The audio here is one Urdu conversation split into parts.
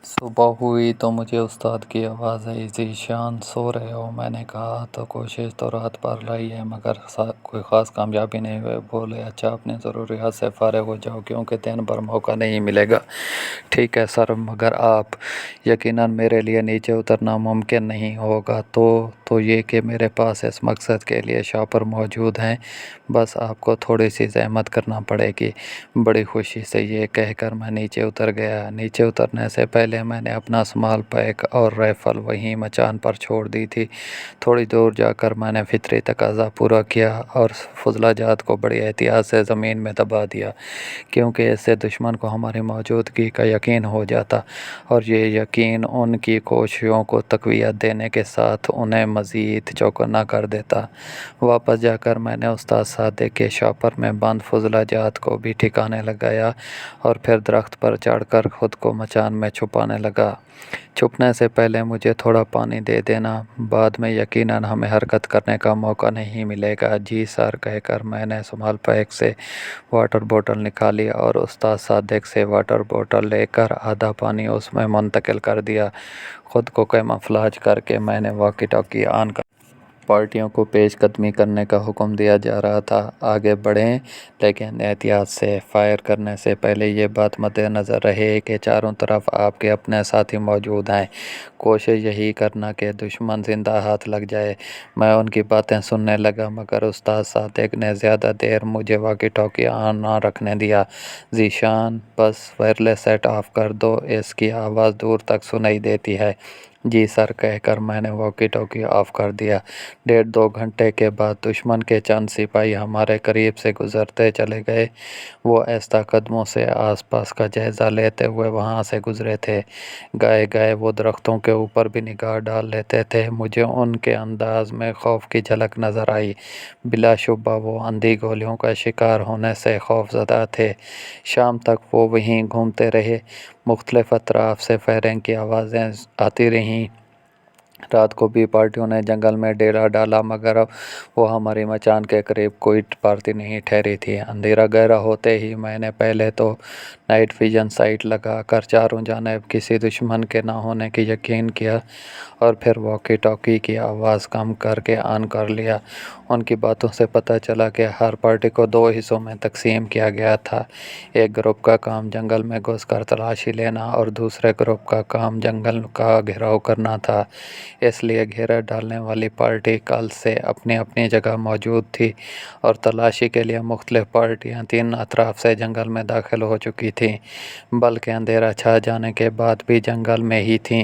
صبح ہوئی تو مجھے استاد کی آواز آئی، ذیشان سو رہے ہو؟ میں نے کہا تو کوشش تو رات بھر لائی ہے مگر کوئی خاص کامیابی نہیں ہوئی۔ بولے اچھا اپنی ضروریات سے فارغ ہو جاؤ کیونکہ دن بھر موقع نہیں ملے گا۔ ٹھیک ہے سر، مگر آپ یقیناً میرے لیے نیچے اترنا ممکن نہیں ہوگا تو یہ کہ میرے پاس اس مقصد کے لیے شاپر موجود ہیں، بس آپ کو تھوڑی سی زحمت کرنا پڑے گی۔ بڑی خوشی سے یہ کہہ کر میں نیچے اتر گیا۔ نیچے اترنے سے پہلے میں نے اپنا اسمال پیک اور رائفل وہیں مچان پر چھوڑ دی تھی۔ تھوڑی دور جا کر میں نے فطری تقاضا پورا کیا اور فضلہ جات کو بڑی احتیاط سے زمین میں دبا دیا، کیونکہ اس سے دشمن کو ہماری موجودگی کا یقین ہو جاتا اور یہ یقین ان کی کوششوں کو تقویت دینے کے ساتھ انہیں مزید چوکنا کر دیتا۔ واپس جا کر میں نے استاد صادق کے شاپر میں بند فضلہ جات کو بھی ٹھکانے لگایا اور پھر درخت پر چڑھ کر خود کو مچان میں چھپانے لگا۔ چھپنے سے پہلے مجھے تھوڑا پانی دے دینا، بعد میں یقیناً ہمیں حرکت کرنے کا موقع نہیں ملے گا۔ جی سر کہہ کر میں نے اسمال پیک سے واٹر بوٹل نکالی اور استاد صادق سے واٹر بوٹل لے کر آدھا پانی اس میں منتقل کر دیا۔ خود کو کیموفلیج کر کے میں نے واکی ٹاکی آن کر پارٹیوں کو پیش قدمی کرنے کا حکم دیا جا رہا تھا۔ آگے بڑھیں لیکن احتیاط سے، فائر کرنے سے پہلے یہ بات مد نظر رہے کہ چاروں طرف آپ کے اپنے ساتھی موجود ہیں۔ کوشش یہی کرنا کہ دشمن زندہ ہاتھ لگ جائے۔ میں ان کی باتیں سننے لگا مگر استاد صادق نے زیادہ دیر مجھے واکی ٹاکی آن نہ رکھنے دیا۔ ذیشان بس وائرلیس سیٹ آف کر دو، اس کی آواز دور تک سنائی دیتی ہے۔ جی سر کہہ کر میں نے واکی ٹاکی آف کر دیا۔ 1.5-2 گھنٹے کے بعد دشمن کے چند سپاہی ہمارے قریب سے گزرتے چلے گئے۔ وہ آہستہ قدموں سے آس پاس کا جائزہ لیتے ہوئے وہاں سے گزرے تھے۔ گائے گائے وہ درختوں کے اوپر بھی نگاہ ڈال لیتے تھے۔ مجھے ان کے انداز میں خوف کی جھلک نظر آئی۔ بلا شبہ وہ اندھی گولیوں کا شکار ہونے سے خوف زدہ تھے۔ شام تک وہ وہیں گھومتے رہے۔ مختلف اطراف سے فائرنگ کی آوازیں آتی رہیں۔ رات کو بھی پارٹیوں نے جنگل میں ڈیرا ڈالا مگر وہ ہماری مچان کے قریب کوئی پارٹی نہیں ٹھہری تھی۔ اندھیرا گہرا ہوتے ہی میں نے پہلے تو نائٹ ویژن سائٹ لگا کر چاروں جانب کسی دشمن کے نہ ہونے کی یقین کیا اور پھر واکی ٹاکی کی آواز کم کر کے آن کر لیا۔ ان کی باتوں سے پتہ چلا کہ ہر پارٹی کو 2 حصوں میں تقسیم کیا گیا تھا۔ ایک گروپ کا کام جنگل میں گھس کر تلاشی لینا اور دوسرے گروپ کا کام جنگل کا گھیراؤ کرنا تھا۔ اس لیے گھیرا ڈالنے والی پارٹی کل سے اپنی اپنی جگہ موجود تھی اور تلاشی کے لیے مختلف پارٹیاں 3 اطراف سے جنگل میں داخل ہو چکی تھیں، بلکہ اندھیرا چھا جانے کے بعد بھی جنگل میں ہی تھیں۔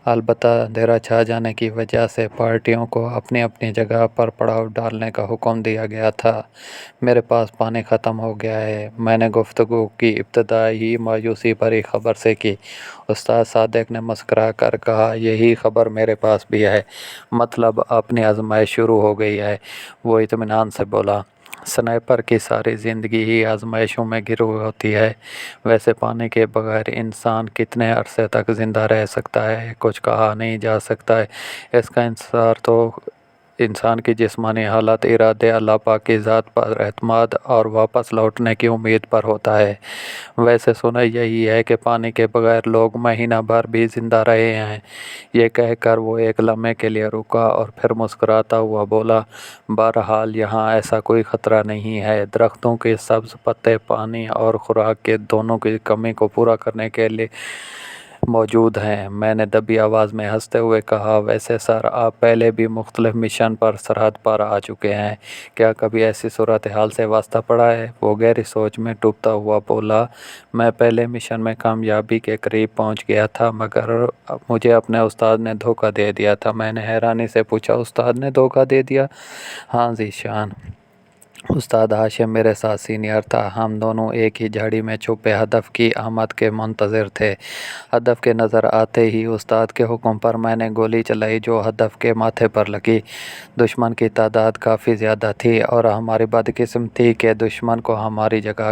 البتہ اندھیرا چھا جانے کی وجہ سے پارٹیوں کو اپنی اپنی جگہ پر پڑاؤ ڈالنے کا حکم دیا گیا تھا۔ میرے پاس پانی ختم ہو گیا ہے، میں نے گفتگو کی ابتدا ہی مایوسی بھری خبر سے کی۔ استاد صادق نے مسکرا کر کہا، یہی خبر میرے پاس بھی ہے، مطلب اپنی آزمائش شروع ہو گئی ہے۔ وہ اطمینان سے بولا، سنائپر کی ساری زندگی ہی آزمائشوں میں گھری ہوتی ہے۔ ویسے پانی کے بغیر انسان کتنے عرصے تک زندہ رہ سکتا ہے کچھ کہا نہیں جا سکتا ہے۔ اس کا انحصار تو انسان کی جسمانی حالت، ارادے، اللہ پاک کی ذات پر اعتماد اور واپس لوٹنے کی امید پر ہوتا ہے۔ ویسے سنا یہی ہے کہ پانی کے بغیر لوگ مہینہ بھر بھی زندہ رہے ہیں۔ یہ کہہ کر وہ ایک لمحے کے لیے رکا اور پھر مسکراتا ہوا بولا، بہرحال یہاں ایسا کوئی خطرہ نہیں ہے۔ درختوں کے سبز پتے پانی اور خوراک کے دونوں کی کمی کو پورا کرنے کے لیے موجود ہیں۔ میں نے دبی آواز میں ہنستے ہوئے کہا، ویسے سر آپ پہلے بھی مختلف مشن پر سرحد پار آ چکے ہیں، کیا کبھی ایسی صورتحال سے واسطہ پڑا ہے؟ وہ گہری سوچ میں ڈوبتا ہوا بولا، میں پہلے مشن میں کامیابی کے قریب پہنچ گیا تھا مگر مجھے اپنے استاد نے دھوکہ دے دیا تھا۔ میں نے حیرانی سے پوچھا، استاد نے دھوکہ دے دیا؟ ہاں ذیشان، استاد ہاشم میرے ساتھ سینئر تھا، ہم دونوں ایک ہی جھاڑی میں چھپے ہدف کی آمد کے منتظر تھے۔ ہدف کے نظر آتے ہی استاد کے حکم پر میں نے گولی چلائی جو ہدف کے ماتھے پر لگی۔ دشمن کی تعداد کافی زیادہ تھی اور ہماری بدقسمتی کہ دشمن کو ہماری جگہ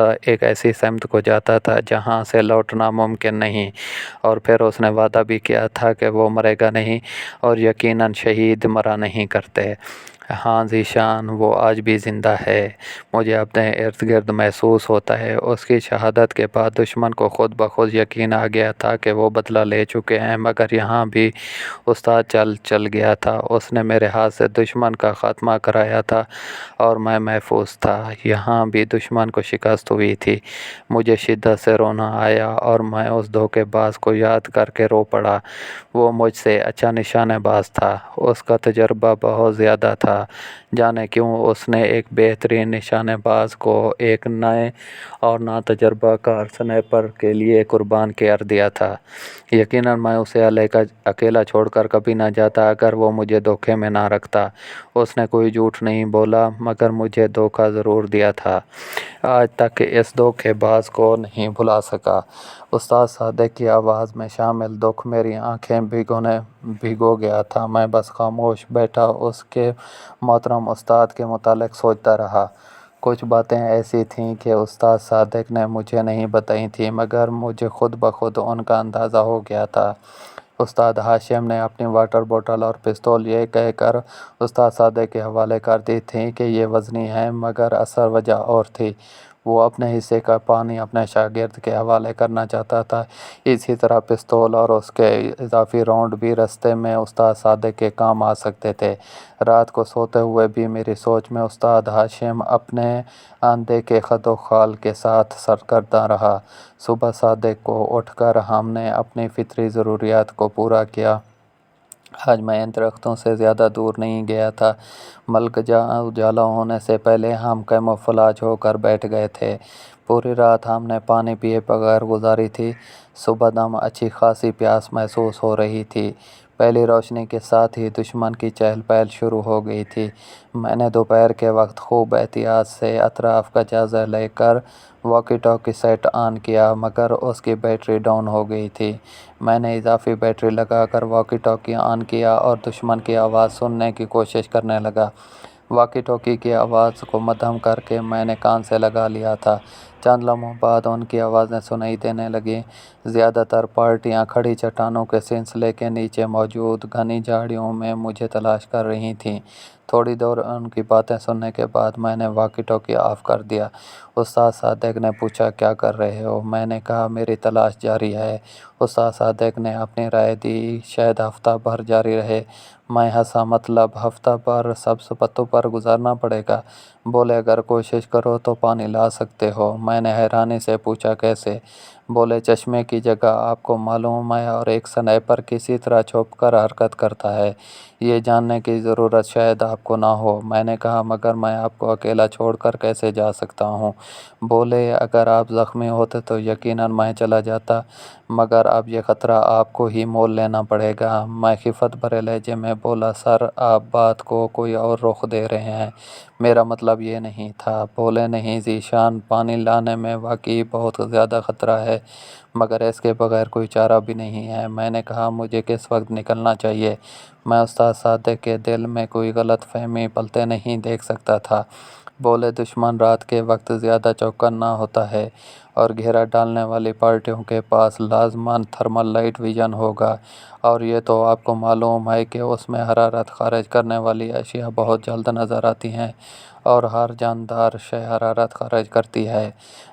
ایک ایسی سمت کو جاتا تھا جہاں سے لوٹنا ممکن نہیں، اور پھر اس نے وعدہ بھی کیا تھا کہ وہ مرے گا نہیں، اور یقیناً شہید مرا نہیں کرتے۔ ہاں ذیشان، وہ آج بھی زندہ ہے۔ مجھے اپنے ارد گرد محسوس ہوتا ہے۔ اس کی شہادت کے بعد دشمن کو خود بخود یقین آ گیا تھا کہ وہ بدلہ لے چکے ہیں، مگر یہاں بھی استاد چل گیا تھا۔ اس نے میرے ہاتھ سے دشمن کا خاتمہ کرایا تھا اور میں محفوظ تھا۔ یہاں بھی دشمن کو شکست ہوئی تھی۔ مجھے شدت سے رونا آیا اور میں اس دھوکے باز کو یاد کر کے رو پڑا۔ وہ مجھ سے اچھا نشانے باز تھا۔ اس کا تجربہ بہت زیادہ تھا۔ جانے کیوں اس نے ایک بہترین نشانے باز کو ایک نئے اور ناتجربہ کار سنائپر کے لیے قربان کر دیا تھا۔ یقیناً میں اسے اکیلا چھوڑ کر کبھی نہ جاتا اگر وہ مجھے دھوکے میں نہ رکھتا۔ اس نے کوئی جھوٹ نہیں بولا، مگر مجھے دھوکہ ضرور دیا تھا۔ آج تک اس دھوکے باز کو نہیں بھلا سکا۔ استاد صادق کی آواز میں شامل دکھ میری آنکھیں بھگو گیا تھا۔ میں بس خاموش بیٹھا اس کے محترم استاد کے متعلق سوچتا رہا۔ کچھ باتیں ایسی تھیں کہ استاد صادق نے مجھے نہیں بتائی تھیں، مگر مجھے خود بخود ان کا اندازہ ہو گیا تھا۔ استاد ہاشم نے اپنی واٹر بوتل اور پستول یہ کہہ کر استاد صادق کے حوالے کر دی تھیں کہ یہ وزنی ہے، مگر اصل وجہ اور تھی۔ وہ اپنے حصے کا پانی اپنے شاگرد کے حوالے کرنا چاہتا تھا۔ اسی طرح پستول اور اس کے اضافی راؤنڈ بھی رستے میں استاد صادق کے کام آ سکتے تھے۔ رات کو سوتے ہوئے بھی میری سوچ میں استاد ہاشم اپنے اندھے کے خد و خال کے ساتھ سرگرداں رہا۔ صبح صادق کو اٹھ کر ہم نے اپنی فطری ضروریات کو پورا کیا۔ آج میں ان درختوں سے زیادہ دور نہیں گیا تھا۔ ملک اجالا ہونے سے پہلے ہم کیموفلاج ہو کر بیٹھ گئے تھے۔ پوری رات ہم نے پانی پیے بغیر گزاری تھی۔ صبح دم اچھی خاصی پیاس محسوس ہو رہی تھی۔ پہلی روشنی کے ساتھ ہی دشمن کی چہل پہل شروع ہو گئی تھی۔ میں نے دوپہر کے وقت خوب احتیاط سے اطراف کا جائزہ لے کر واکی ٹاکی سیٹ آن کیا، مگر اس کی بیٹری ڈاؤن ہو گئی تھی۔ میں نے اضافی بیٹری لگا کر واکی ٹاکی آن کیا اور دشمن کی آواز سننے کی کوشش کرنے لگا۔ واکی ٹاکی کی آواز کو مدھم کر کے میں نے کان سے لگا لیا تھا۔ چند لمحوں بعد ان کی آوازیں سنائی دینے لگیں۔ زیادہ تر پارٹیاں کھڑی چٹانوں کے سلسلے کے نیچے موجود گھنی جھاڑیوں میں مجھے تلاش کر رہی تھیں۔ تھوڑی دیر ان کی باتیں سننے کے بعد میں نے واکی ٹاکی آف کر دیا۔ استاد صادق نے پوچھا، کیا کر رہے ہو؟ میں نے کہا، میری تلاش جاری ہے۔ استاد صادق نے اپنی رائے دی، شاید ہفتہ بھر جاری رہے۔ میں ہنسا، مطلب ہفتہ بھر سبز پتوں پر گزارنا پڑے گا؟ بولے، اگر کوشش کرو تو پانی لا سکتے ہو۔ میں نے حیرانی سے پوچھا، کیسے؟ بولے، چشمے کی جگہ آپ کو معلوم ہے اور ایک سنائپر کسی طرح چھپ کر حرکت کرتا ہے، یہ جاننے کی ضرورت شاید آپ کو نہ ہو۔ میں نے کہا، مگر میں آپ کو اکیلا چھوڑ کر کیسے جا سکتا ہوں؟ بولے، اگر آپ زخمی ہوتے تو یقیناً میں چلا جاتا، مگر اب یہ خطرہ آپ کو ہی مول لینا پڑے گا۔ میں خفت بھرے لہجے میں بولا، سر آپ بات کو کوئی اور رخ دے رہے ہیں، میرا مطلب یہ نہیں تھا۔ بولے، نہیں ذیشان، پانی لانے میں واقعی بہت زیادہ خطرہ ہے، مگر اس کے بغیر کوئی چارہ بھی نہیں ہے۔ میں نے کہا، مجھے کس وقت نکلنا چاہیے؟ میں استاد صادق کے دل میں کوئی غلط فہمی پلتے نہیں دیکھ سکتا تھا۔ بولے، دشمن رات کے وقت زیادہ چوکنا ہوتا ہے اور گھیرا ڈالنے والی پارٹیوں کے پاس لازماً تھرمل لائٹ ویژن ہوگا، اور یہ تو آپ کو معلوم ہے کہ اس میں حرارت خارج کرنے والی اشیاء بہت جلد نظر آتی ہیں، اور ہر جاندار شے حرارت خارج کرتی ہے۔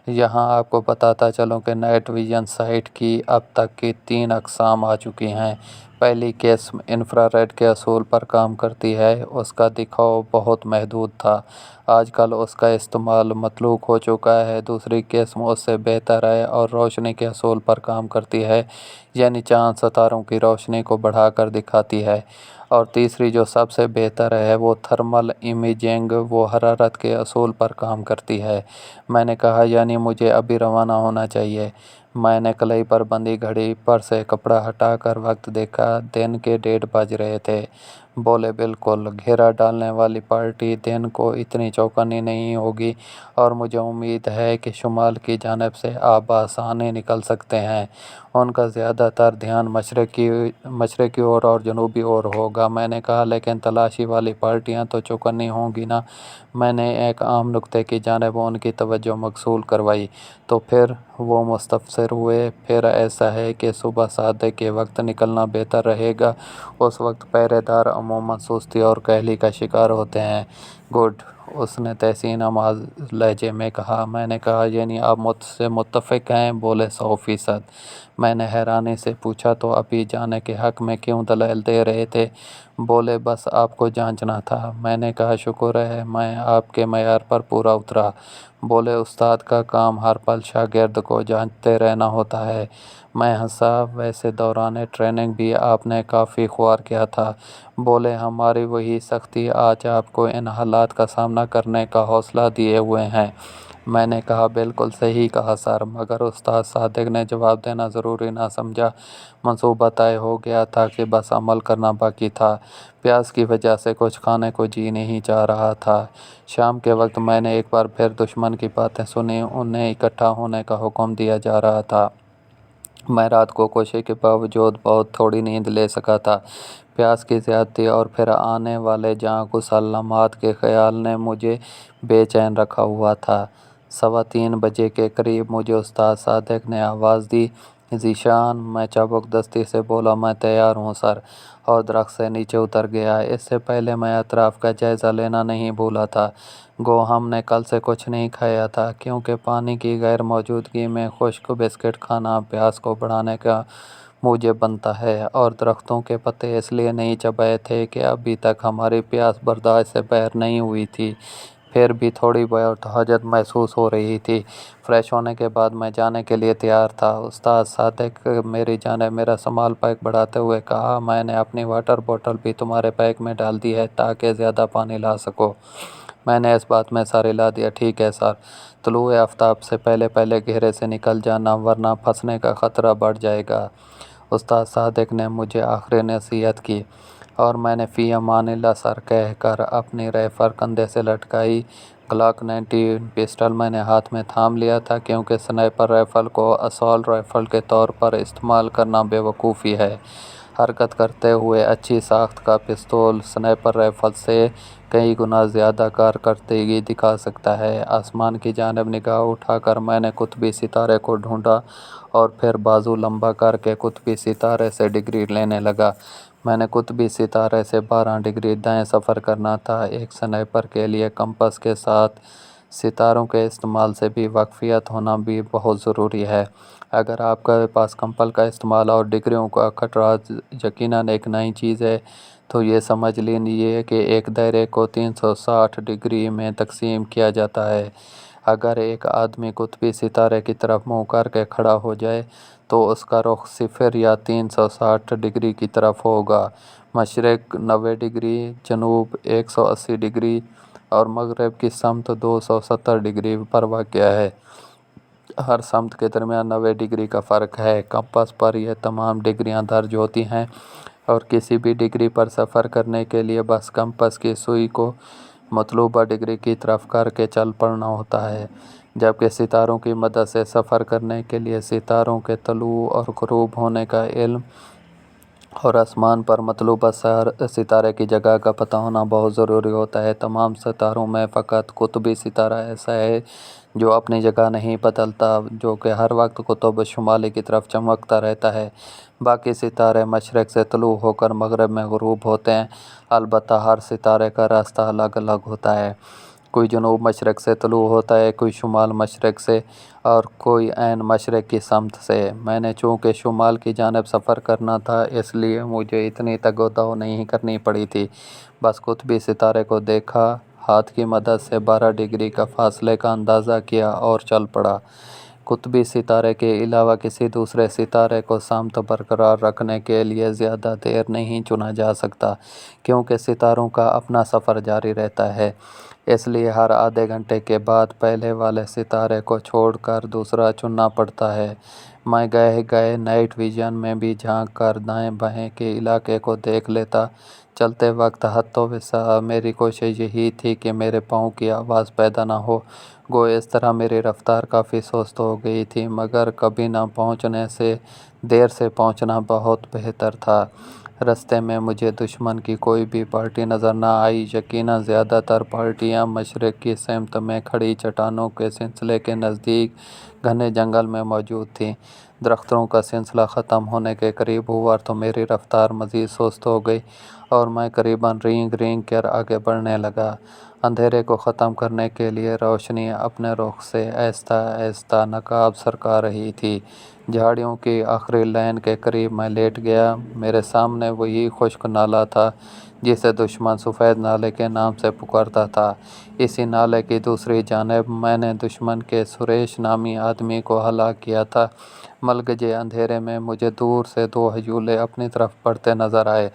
یہاں آپ کو بتاتا چلوں کہ نائٹ ویژن سائٹ کی اب تک کی 3 اقسام آ چکی ہیں۔ پہلی قسم انفرا ریڈ کے اصول پر کام کرتی ہے۔ اس کا دکھاؤ بہت محدود تھا، آج کل اس کا استعمال مطلوق ہو چکا ہے۔ دوسری قسم اس سے بہتر ہے اور روشنی کے اصول پر کام کرتی ہے، یعنی چاند ستاروں کی روشنی کو بڑھا کر دکھاتی ہے۔ اور تیسری جو سب سے بہتر ہے وہ تھرمل امیجنگ، وہ حرارت کے اصول پر کام کرتی ہے۔ میں نے کہا، یعنی مجھے ابھی روانہ ہونا چاہیے؟ میں نے کلائی پر بندھی گھڑی پر سے کپڑا ہٹا کر وقت دیکھا، دن کے 1:30 بج رہے تھے۔ بولے بالکل، گھیرا ڈالنے والی پارٹی دن کو اتنی چوکنی نہیں ہوگی، اور مجھے امید ہے کہ شمال کی جانب سے آپ بآسانی نکل سکتے ہیں۔ ان کا زیادہ تر دھیان مشرقی اور جنوبی اور ہوگا۔ میں نے کہا، لیکن تلاشی والی پارٹیاں تو چوکنی ہوں گی نا؟ میں نے ایک عام نکتے کی جانب ان کی توجہ مبذول کروائی، تو پھر وہ مستفسر ہوئے۔ پھر ایسا ہے کہ صبح صادق کے وقت نکلنا بہتر رہے گا، اس وقت پہرے دار عموماً سستی اور کہلی کا شکار ہوتے ہیں۔ گڈ، اس نے تحسین آمیز لہجے میں کہا۔ میں نے کہا، یعنی آپ مجھ سے متفق ہیں؟ بولے 100%۔ میں نے حیرانی سے پوچھا، تو ابھی جانے کے حق میں کیوں دلائل دے رہے تھے؟ بولے بس آپ کو جانچنا تھا۔ میں نے کہا، شکر ہے میں آپ کے معیار پر پورا اترا۔ بولے استاد کا کام ہر پل شاگرد کو جانچتے رہنا ہوتا ہے۔ میں ہنسا، ویسے دوران ٹریننگ بھی آپ نے کافی خوار کیا تھا۔ بولے ہماری وہی سختی آج آپ کو ان حالات کا سامنا کرنے کا حوصلہ دیے ہوئے ہیں۔ میں نے کہا، بالکل صحیح کہا سر، مگر استاد صادق نے جواب دینا ضروری نہ سمجھا۔ منصوبہ طے ہو گیا تھا کہ بس عمل کرنا باقی تھا۔ پیاس کی وجہ سے کچھ کھانے کو جی نہیں چاہ رہا تھا۔ شام کے وقت میں نے ایک بار پھر دشمن کی باتیں سنیں، انہیں اکٹھا ہونے کا حکم دیا جا رہا تھا۔ میں رات کو کوشش کے باوجود بہت تھوڑی نیند لے سکا تھا۔ پیاس کی زیادتی اور پھر آنے والے جاں گسار لمحات کے خیال نے مجھے بے چین رکھا ہوا تھا۔ 3:15 بجے کے قریب مجھے استاد صادق نے آواز دی، ذیشان۔ میں چابک دستی سے بولا، میں تیار ہوں سر، اور درخت سے نیچے اتر گیا۔ اس سے پہلے میں اطراف کا جائزہ لینا نہیں بھولا تھا۔ گو ہم نے کل سے کچھ نہیں کھایا تھا، کیونکہ پانی کی غیر موجودگی میں خشک بسکٹ کھانا پیاس کو بڑھانے کا موجب بنتا ہے، اور درختوں کے پتے اس لیے نہیں چبائے تھے کہ ابھی تک ہماری پیاس برداشت سے باہر نہیں ہوئی تھی۔ پھر بھی تھوڑی بہت حاجت محسوس ہو رہی تھی۔ فریش ہونے کے بعد میں جانے کے لیے تیار تھا۔ استاد صادق میری جانب میرا سمال پیک بڑھاتے ہوئے کہا، میں نے اپنی واٹر بوتل بھی تمہارے پیک میں ڈال دی ہے تاکہ زیادہ پانی لا سکو۔ میں نے اس بات میں سر ہلا دیا، ٹھیک ہے سر۔ طلوع آفتاب سے پہلے گھیرے سے نکل جانا، ورنہ پھنسنے کا خطرہ بڑھ جائے گا۔ استاد صادق نے مجھے آخری نصیحت کی، اور میں نے فی امان اللہ سر کہہ کر اپنی رائفل کندھے سے لٹکائی۔ گلاک 19 پسٹل میں نے ہاتھ میں تھام لیا تھا، کیونکہ سنائپر رائفل کو اسالٹ رائفل کے طور پر استعمال کرنا بے وقوفی ہے۔ حرکت کرتے ہوئے اچھی ساخت کا پستول سنائپر رائفل سے کئی گنا زیادہ کارکردگی دکھا سکتا ہے۔ آسمان کی جانب نگاہ اٹھا کر میں نے قطبی ستارے کو ڈھونڈا، اور پھر بازو لمبا کر کے قطبی ستارے سے ڈگری لینے لگا۔ میں نے قطبی ستارے سے 12 ڈگری دائیں سفر کرنا تھا۔ ایک سنائپر کے لیے کمپاس کے ساتھ ستاروں کے استعمال سے بھی واقفیت ہونا بھی بہت ضروری ہے۔ اگر آپ کے پاس کمپاس کا استعمال اور ڈگریوں کا خطرہ یقیناً ایک نئی چیز ہے، تو یہ سمجھ لیجیے کہ ایک دائرے کو 360 ڈگری میں تقسیم کیا جاتا ہے۔ اگر ایک آدمی قطبی ستارے کی طرف منہ کر کے کھڑا ہو جائے تو اس کا رخ 0 یا 360 ڈگری کی طرف ہوگا۔ مشرق 90 ڈگری، جنوب 180 ڈگری اور مغرب کی سمت 270 ڈگری پر واقع ہے۔ ہر سمت کے درمیان 90 ڈگری کا فرق ہے۔ کمپاس پر یہ تمام ڈگریاں درج ہوتی ہیں، اور کسی بھی ڈگری پر سفر کرنے کے لیے بس کمپاس کی سوئی کو مطلوبہ ڈگری کی طرف کر کے چل پڑنا ہوتا ہے، جبکہ ستاروں کی مدد سے سفر کرنے کے لیے ستاروں کے طلوع اور غروب ہونے کا علم اور آسمان پر مطلوبہ ستارے کی جگہ کا پتہ ہونا بہت ضروری ہوتا ہے۔ تمام ستاروں میں فقط قطبی ستارہ ایسا ہے جو اپنی جگہ نہیں بدلتا، جو کہ ہر وقت قطب شمالی کی طرف چمکتا رہتا ہے۔ باقی ستارے مشرق سے طلوع ہو کر مغرب میں غروب ہوتے ہیں، البتہ ہر ستارے کا راستہ الگ الگ ہوتا ہے۔ کوئی جنوب مشرق سے طلوع ہوتا ہے، کوئی شمال مشرق سے، اور کوئی عین مشرق کی سمت سے۔ میں نے چونکہ شمال کی جانب سفر کرنا تھا، اس لیے مجھے اتنی تگ و دو نہیں کرنی پڑی تھی۔ بس قطبی ستارے کو دیکھا، ہاتھ کی مدد سے 12 ڈگری کا فاصلے کا اندازہ کیا اور چل پڑا۔ قطبی ستارے کے علاوہ کسی دوسرے ستارے کو سمت برقرار رکھنے کے لیے زیادہ دیر نہیں چنا جا سکتا، کیونکہ ستاروں کا اپنا سفر جاری رہتا ہے۔ اس لیے ہر آدھے گھنٹے کے بعد پہلے والے ستارے کو چھوڑ کر دوسرا چننا پڑتا ہے۔ میں گئے گئے نائٹ ویژن میں بھی جھانک کر دائیں بائیں کے علاقے کو دیکھ لیتا۔ چلتے وقت حتی وسع میری کوشش یہی تھی کہ میرے پاؤں کی آواز پیدا نہ ہو۔ گو اس طرح میری رفتار کافی سست ہو گئی تھی، مگر کبھی نہ پہنچنے سے دیر سے پہنچنا بہت بہتر تھا۔ رستے میں مجھے دشمن کی کوئی بھی پارٹی نظر نہ آئی۔ یقیناً زیادہ تر پارٹیاں مشرق کی سمت میں کھڑی چٹانوں کے سلسلے کے نزدیک گھنے جنگل میں موجود تھیں۔ درختوں کا سلسلہ ختم ہونے کے قریب ہوا تو میری رفتار مزید سست ہو گئی اور میں قریباً رینگ رینگ کر آگے بڑھنے لگا۔ اندھیرے کو ختم کرنے کے لیے روشنی اپنے رخ سے آہستہ آہستہ نقاب سرکا رہی تھی۔ جھاڑیوں کی آخری لائن کے قریب میں لیٹ گیا۔ میرے سامنے وہی خشک نالہ تھا جسے دشمن سفید نالے کے نام سے پکارتا تھا۔ اسی نالے کی دوسری جانب میں نے دشمن کے سریش نامی آدمی کو ہلاک کیا تھا۔ ملگجے اندھیرے میں مجھے دور سے دو ہجولے اپنی طرف بڑھتے نظر آئے۔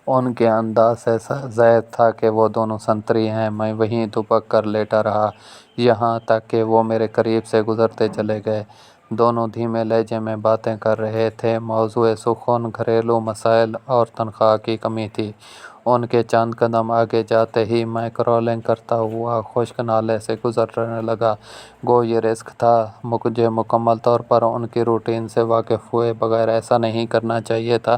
ان کے انداز سے ظاہر تھا کہ وہ دونوں سنتری ہیں۔ میں وہیں دبک کر لیٹا رہا یہاں تک کہ وہ میرے قریب سے گزرتے چلے گئے۔ دونوں دھیمے لہجے میں باتیں کر رہے تھے۔ موضوع سخن گھریلو مسائل اور تنخواہ کی کمی تھی۔ ان کے چند قدم آگے جاتے ہی میں کرولنگ کرتا ہوا خشک نالے سے گزرنے لگا۔ گو یہ رسک تھا۔ مجھے مکمل طور پر ان کی روٹین سے واقف ہوئے بغیر ایسا نہیں کرنا چاہیے تھا،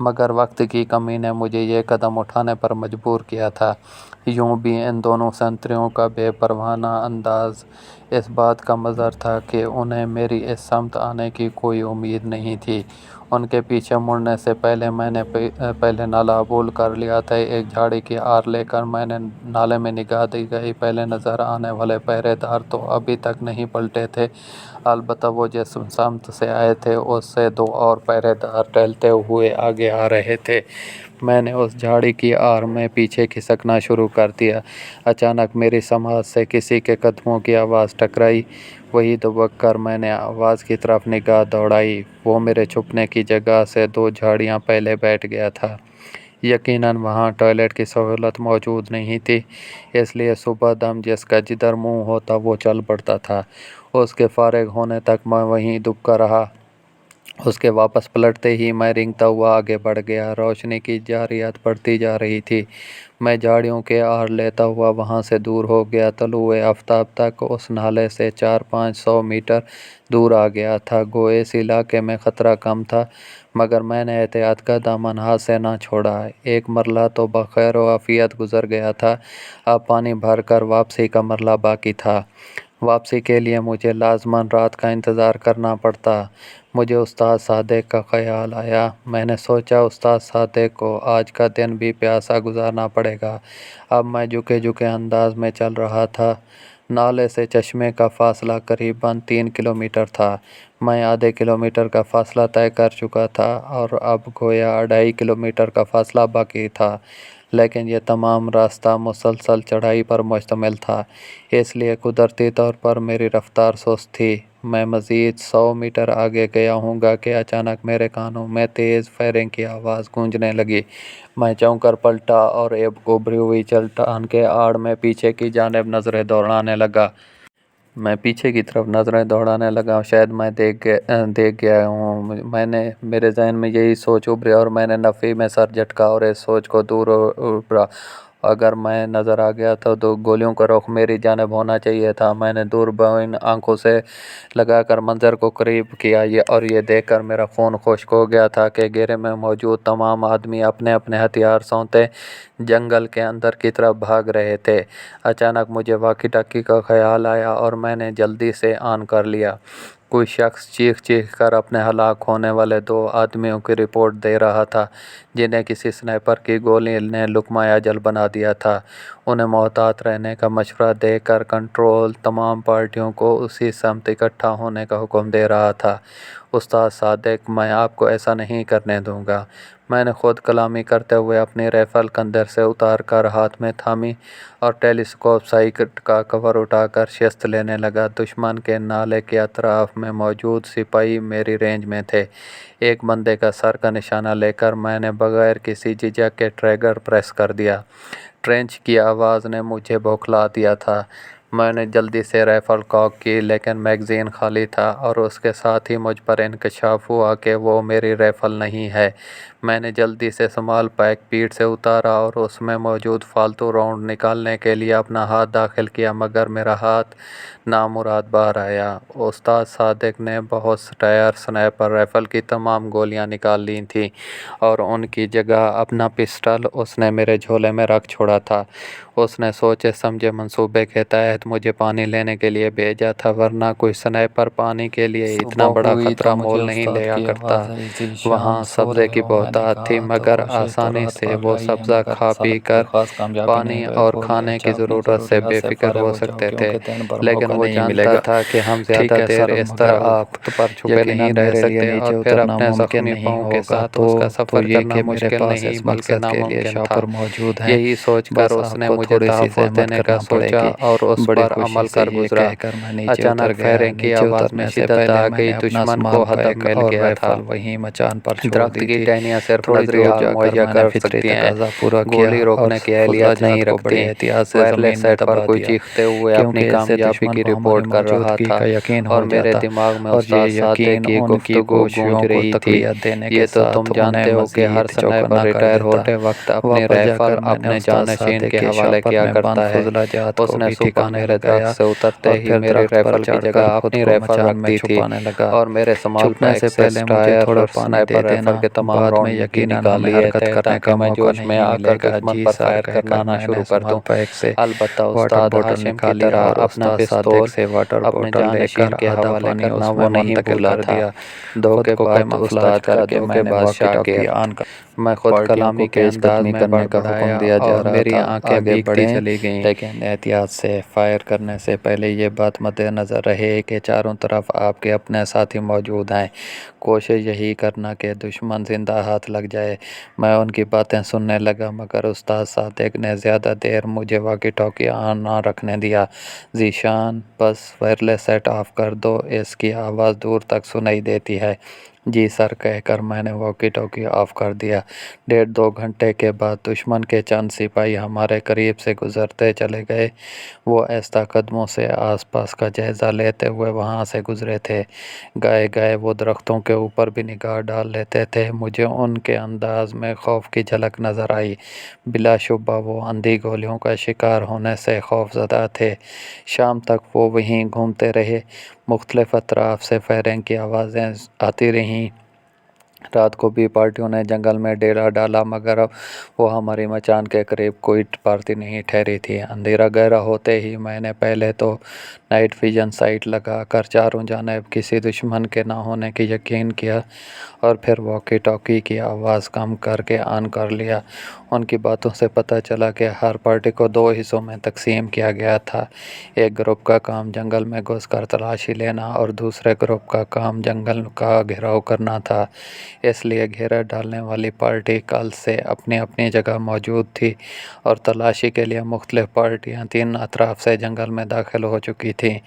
مگر وقت کی کمی نے مجھے یہ قدم اٹھانے پر مجبور کیا تھا۔ یوں بھی ان دونوں سنتریوں کا بے پروانہ انداز اس بات کا مظہر تھا کہ انہیں میری اس سمت آنے کی کوئی امید نہیں تھی۔ ان کے پیچھے مڑنے سے پہلے میں نے پہلے نالہ عبور کر لیا تھا۔ ایک جھاڑی کی آڑ لے کر میں نے نالے میں نگاہ دی گئی۔ پہلے نظر آنے والے پہرے دار تو ابھی تک نہیں پلٹے تھے، البتہ وہ جس سمت سے آئے تھے اس سے دو اور پہرے دار ٹہلتے ہوئے آگے آ رہے تھے۔ میں نے اس جھاڑی کی آڑ میں پیچھے کھسکنا شروع کر دیا۔ اچانک میری سماعت سے کسی کے قدموں کی آواز ٹکرائی۔ وہیں دبک کر میں نے آواز کی طرف نگاہ دوڑائی۔ وہ میرے چھپنے کی جگہ سے دو جھاڑیاں پہلے بیٹھ گیا تھا۔ یقیناً وہاں ٹوائلٹ کی سہولت موجود نہیں تھی، اس لیے صبح دم جس کا جدھر منہ ہوتا وہ چل پڑتا تھا۔ اس کے فارغ ہونے تک میں وہیں دبکا رہا۔ اس کے واپس پلٹتے ہی میں رینگتا ہوا آگے بڑھ گیا۔ روشنی کی جارحیت بڑھتی جا رہی تھی۔ میں جھاڑیوں کے آڑ لیتا ہوا وہاں سے دور ہو گیا۔ طلوع آفتاب تک اس نالے سے 400-500 میٹر دور آ گیا تھا۔ گو اس علاقے میں خطرہ کم تھا، مگر میں نے احتیاط کا دامن ہاتھ سے نہ چھوڑا۔ ایک مرلہ تو بخیر و عافیت گزر گیا تھا، اب پانی بھر کر واپسی کا مرلہ باقی تھا۔ واپسی کے لیے مجھے لازماً رات کا انتظار کرنا پڑتا۔ مجھے استاد صادق کا خیال آیا۔ میں نے سوچا استاد صادق کو آج کا دن بھی پیاسا گزارنا پڑے گا۔ اب میں جھکے جھکے انداز میں چل رہا تھا۔ نالے سے چشمے کا فاصلہ قریباً 3 کلومیٹر تھا۔ میں آدھے کلومیٹر کا فاصلہ طے کر چکا تھا اور اب گویا 2.5 کلومیٹر کا فاصلہ باقی تھا، لیکن یہ تمام راستہ مسلسل چڑھائی پر مشتمل تھا، اس لیے قدرتی طور پر میری رفتار سست تھی۔ میں مزید 100 میٹر آگے گیا ہوں گا کہ اچانک میرے کانوں میں تیز فائرنگ کی آواز گونجنے لگی۔ میں چونک کر پلٹا اور ایک ابھری ہوئی چٹان کے آڑ میں پیچھے کی جانب نظریں دوڑانے لگا۔ میں پیچھے کی طرف نظریں دوڑانے لگا، شاید میں دیکھ گیا ہوں۔ میرے ذہن میں یہی سوچ ابھری اور میں نے نفی میں سر جھٹکا اور اس سوچ کو دور ابھرا۔ اگر میں نظر آ گیا تو گولیوں کا رخ میری جانب ہونا چاہیے تھا۔ میں نے دوربین آنکھوں سے لگا کر منظر کو قریب کیا اور یہ دیکھ کر میرا خون خشک ہو گیا تھا کہ گھیرے میں موجود تمام آدمی اپنے اپنے ہتھیار سونتے جنگل کے اندر کی طرف بھاگ رہے تھے۔ اچانک مجھے واکی ٹاکی کا خیال آیا اور میں نے جلدی سے آن کر لیا۔ کوئی شخص چیخ چیخ کر اپنے ہلاک ہونے والے 2 آدمیوں کی رپورٹ دے رہا تھا جنہیں کسی سنائپر کی گولی نے لقمہ اجل بنا دیا تھا۔ انہیں محتاط رہنے کا مشورہ دے کر کنٹرول تمام پارٹیوں کو اسی سمت اکٹھا ہونے کا حکم دے رہا تھا۔ استاد صادق، میں آپ کو ایسا نہیں کرنے دوں گا۔ میں نے خود کلامی کرتے ہوئے اپنی رائفل کندھے سے اتار کر ہاتھ میں تھامی اور ٹیلی اسکوپ سائٹ کا کور اٹھا کر شست لینے لگا۔ دشمن کے نالے کے اطراف میں موجود سپاہی میری رینج میں تھے۔ ایک بندے کا سر کا نشانہ لے کر میں نے بغیر کسی جھجک کے ٹریگر پریس کر دیا۔ ٹرنچ کی آواز نے مجھے بوکھلا دیا تھا۔ میں نے جلدی سے رائفل کاک کی، لیکن میگزین خالی تھا اور اس کے ساتھ ہی مجھ پر انکشاف ہوا کہ وہ میری رائفل نہیں ہے۔ میں نے جلدی سے سمال پیک پیٹھ سے اتارا اور اس میں موجود فالتو راؤنڈ نکالنے کے لیے اپنا ہاتھ داخل کیا، مگر میرا ہاتھ نامراد باہر آیا۔ استاد صادق نے بہت ٹائر سنائپر رائفل کی تمام گولیاں نکال لی تھیں اور ان کی جگہ اپنا پسٹل اس نے میرے جھولے میں رکھ چھوڑا تھا۔ اس نے سوچے سمجھے منصوبے کے تحت مجھے پانی لینے کے لیے بھیجا تھا، ورنہ کوئی سنائپر پانی کے لیے اتنا بڑا خطرہ مول نہیں لیا کرتا۔ وہاں سبزے کی بہتات تھی، مگر آسانی سے وہ سبزہ کھا پی کر پانی اور کھانے کی ضرورت سے بے فکر ہو سکتے تھے، لیکن وہ جانتا تھا کہ ہم زیادہ دیر اس طرح پر چھپے نہیں رہ سکتے اور پھر اپنے زخمی پاؤں کے ساتھ اس کا سفر کرنا مشکل نہیں بلکہ ناممکن تھا۔ یہی سوچ کر اس نے مجھے تحفظ دینے کا سوچا اور اس پر عمل کر گزرا۔ اچانک فائرنگ کی آواز میں شدت آ گئی، دشمن کو ہدف مل گیا تھا۔ درخت کی ٹہنیاں صرف نظری حال مہیا کر سکتی ہیں، گولی روکنے کی اہلیت نہیں رکھتی۔ وائرلیس سیٹ پر کوئی چیختے ہوئے اپنی کامیابی کی رپورٹ کر رہا تھا اور میرے دماغ میں استاد صادق کی گفتگو گونج رہی تھی، یہ تو تم جانتے ہو کہ ہر سنائپر ریٹائر ہوتے وقت اپنی رائفل اپنے جانشین کے حوالے کیا کرتا ہے۔ اس نے صبح میرے درخت سے اترتے ہی میری رائفل کی جگہ اپنی رائفل رکھ دی تھی اور میرے سمال پیک سے ٹائر اور سنائپر رائفل کے تمام راؤنڈ بھی نکال لیے تھے تاکہ میں جوش میں آ کر دشمن پر فائر کرنا نہ شروع کر دوں۔ البتہ استاد ہاشم کی طرح اپنا پستول اپنے جانشین کے حوالے کرنا وہ نہیں بھولا تھا۔ دھوکے بعد استاد کا دھوکے باز شاگرد۔ میں خود کلامی کے انداز میں بڑبڑایا اور میری آنکھیں بھیگتی چلی گئیں، لیکن احتیاط سے فائر کرنے سے پہلے یہ بات مد نظر رہے کہ چاروں طرف آپ کے اپنے ساتھی موجود ہیں۔ کوشش یہی کرنا کہ دشمن زندہ ہاتھ لگ جائے۔ میں ان کی باتیں سننے لگا، مگر استاد صادق نے زیادہ دیر مجھے واکی ٹاکی آن نہ رکھنے دیا۔ ذیشان، بس وائرلیس سیٹ آف کر دو، اس کی آواز دور تک سنائی دیتی ہے۔ جی سر کہہ کر میں نے واکی ٹاکی آف کر دیا۔ 1.5-2 گھنٹے کے بعد دشمن کے چند سپاہی ہمارے قریب سے گزرتے چلے گئے۔ وہ آہستہ قدموں سے آس پاس کا جائزہ لیتے ہوئے وہاں سے گزرے تھے۔ گائے گائے وہ درختوں کے اوپر بھی نگاہ ڈال لیتے تھے۔ مجھے ان کے انداز میں خوف کی جھلک نظر آئی۔ بلا شبہ وہ اندھی گولیوں کا شکار ہونے سے خوف زدہ تھے۔ شام تک وہ وہیں گھومتے رہے۔ مختلف اطراف سے فائرنگ کی آوازیں آتی رہیں۔ رات کو بھی پارٹیوں نے جنگل میں ڈیرا ڈالا، مگر اب وہ ہماری مچان کے قریب کوئی پارٹی نہیں ٹھہری تھی۔ اندھیرا گہرا ہوتے ہی میں نے پہلے تو نائٹ ویژن سائٹ لگا کر چاروں جانب کسی دشمن کے نہ ہونے کی یقین کیا اور پھر واکی ٹاکی کی آواز کم کر کے آن کر لیا۔ ان کی باتوں سے پتہ چلا کہ ہر پارٹی کو 2 حصوں میں تقسیم کیا گیا تھا۔ ایک گروپ کا کام جنگل میں گھس کر تلاشی لینا اور دوسرے گروپ کا کام جنگل کا گھیراؤ کرنا تھا۔ اس لیے گھیرا ڈالنے والی پارٹی کل سے اپنی اپنی جگہ موجود تھی اور تلاشی کے لیے مختلف پارٹیاں 3 اطراف سے جنگل میں داخل ہو چکی تھیں،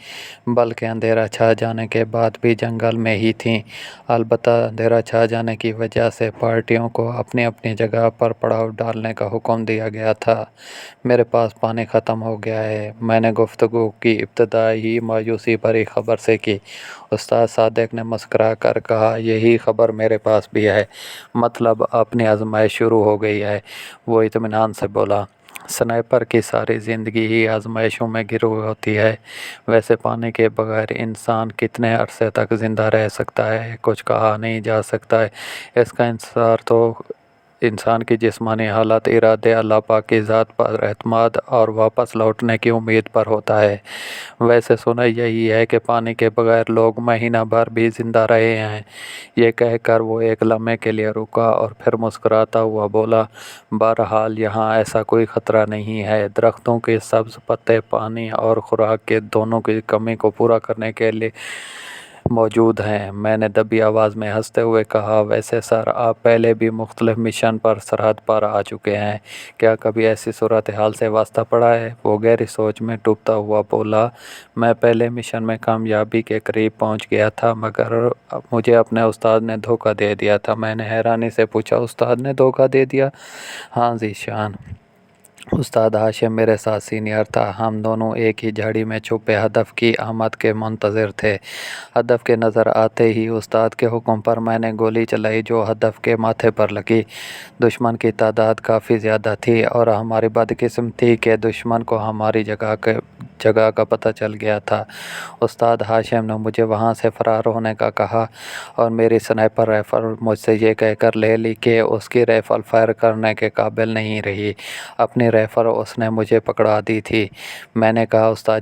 بلکہ اندھیرا چھا جانے کے بعد بھی جنگل میں ہی تھیں۔ البتہ اندھیرا چھا جانے کی وجہ سے پارٹیوں کو اپنی اپنی جگہ پر پڑاؤ ڈالنے کا حکم دیا گیا تھا۔ میرے پاس پانی ختم ہو گیا ہے، میں نے گفتگو کی ابتدا ہی مایوسی بھری خبر سے کی۔ استاد صادق نے مسکرا کر کہا، یہی خبر میرے پاس بھی ہے، مطلب اپنی آزمائش شروع ہو گئی ہے۔ وہ اطمینان سے بولا، سنائپر کی ساری زندگی ہی آزمائشوں میں گھری ہوتی ہے۔ ویسے پانی کے بغیر انسان کتنے عرصے تک زندہ رہ سکتا ہے کچھ کہا نہیں جا سکتا ہے۔ اس کا انحصار تو انسان کی جسمانی حالت، ارادے، اللہ پاک کی ذات پر اعتماد اور واپس لوٹنے کی امید پر ہوتا ہے۔ ویسے سنا یہی ہے کہ پانی کے بغیر لوگ مہینہ بھر بھی زندہ رہے ہیں۔ یہ کہہ کر وہ ایک لمحے کے لیے رکا اور پھر مسکراتا ہوا بولا، بہرحال یہاں ایسا کوئی خطرہ نہیں ہے۔ درختوں کے سبز پتے پانی اور خوراک کے دونوں کی کمی کو پورا کرنے کے لیے موجود ہیں۔ میں نے دبی آواز میں ہنستے ہوئے کہا، ویسے سر آپ پہلے بھی مختلف مشن پر سرحد پر آ چکے ہیں، کیا کبھی ایسی صورتحال سے واسطہ پڑا ہے؟ وہ گہری سوچ میں ڈوبتا ہوا بولا، میں پہلے مشن میں کامیابی کے قریب پہنچ گیا تھا، مگر مجھے اپنے استاد نے دھوکہ دے دیا تھا۔ میں نے حیرانی سے پوچھا، استاد نے دھوکہ دے دیا؟ ہاں ذیشان، استاد ہاشم میرے ساتھ سینئر تھا۔ ہم دونوں ایک ہی جھاڑی میں چھپے ہدف کی آمد کے منتظر تھے۔ ہدف کے نظر آتے ہی استاد کے حکم پر میں نے گولی چلائی جو ہدف کے ماتھے پر لگی۔ دشمن کی تعداد کافی زیادہ تھی اور ہماری بدقسمتی کہ دشمن کو ہماری جگہ کا پتہ چل گیا تھا۔ استاد ہاشم نے مجھے وہاں سے فرار ہونے کا کہا اور میری سنائپر رائفل مجھ سے یہ کہہ کر لے لی کہ اس کی رائفل فائر کرنے کے قابل نہیں رہی۔ اپنی رائفل اس نے مجھے پکڑا دی تھی۔ میں نے کہا استاد